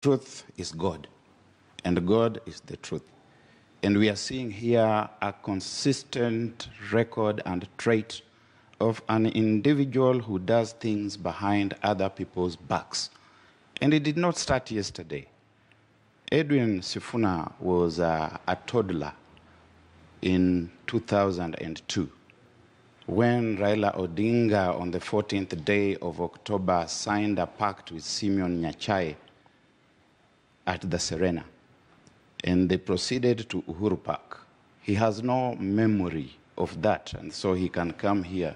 Truth is God, and God is the truth. And we are seeing here a consistent record and trait of an individual who does things behind other people's backs. And it did not start yesterday. Edwin Sifuna was a toddler in 2002 when Raila Odinga on the 14th day of October signed a pact with Simeon Nyachae at the Serena, and they proceeded to Uhuru Park. He has no memory of that, and so he can come here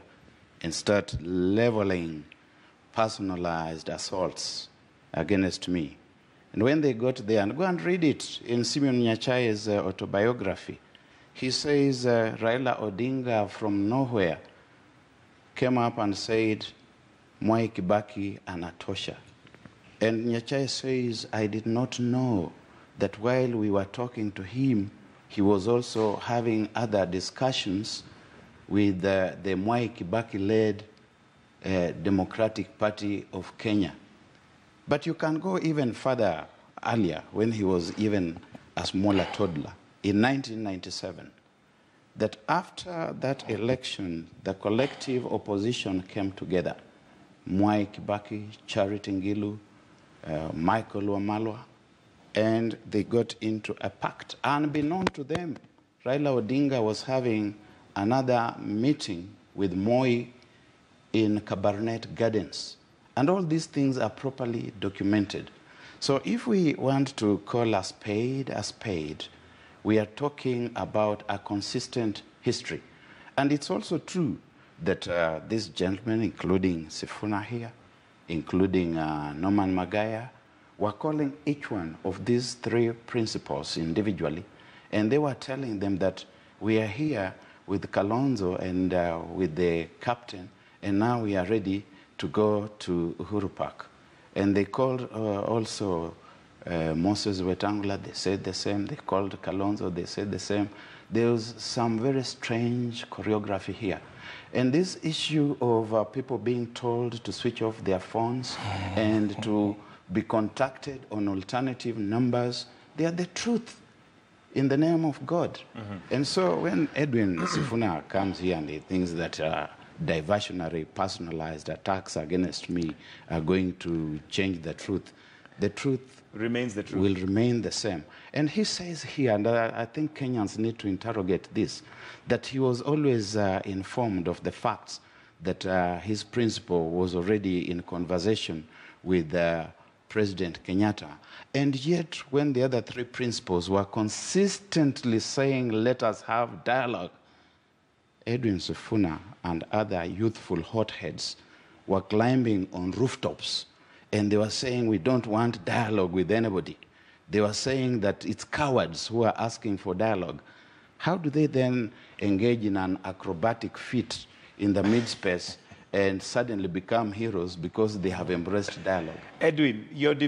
and start leveling personalized assaults against me. And when they got there, and go and read it in Simeon Nyachae's autobiography, he says Raila Odinga from nowhere came up and said, Mwai Kibaki anatosha. And Nyachae says, I did not know that while we were talking to him, he was also having other discussions with the Mwai Kibaki-led Democratic Party of Kenya. But you can go even further earlier, when he was even a smaller toddler, in 1997, that after that election, the collective opposition came together. Mwai Kibaki, Charity Ngilu, Michael Wamalwa, and they got into a pact. Unbeknown to them, Raila Odinga was having another meeting with Moi in Cabernet Gardens. And all these things are properly documented. So if we want to call a spade, we are talking about a consistent history. And it's also true that these gentlemen, including Sifuna here, including Norman Magaya, were calling each one of these three principles individually, and they were telling them that we are here with Kalonzo and with the captain, and now we are ready to go to Uhuru Park. And they called also Moses Wetangula, they said the same. They called Kalonzo, they said the same. There was some very strange choreography here. And this issue of people being told to switch off their phones and to be contacted on alternative numbers, they are the truth in the name of God. And so when Edwin Sifuna comes here and he thinks that diversionary, personalized attacks against me are going to change the truth remains the truth. Will remain the same. And he says here, and I think Kenyans need to interrogate this, that he was always informed of the facts that his principal was already in conversation with President Kenyatta. And yet, when the other three principals were consistently saying, let us have dialogue, Edwin Sifuna and other youthful hotheads were climbing on rooftops, and they were saying, we don't want dialogue with anybody. They were saying that it's cowards who are asking for dialogue. How do they then engage in an acrobatic feat in the mid-space and suddenly become heroes because they have embraced dialogue? Edwin, your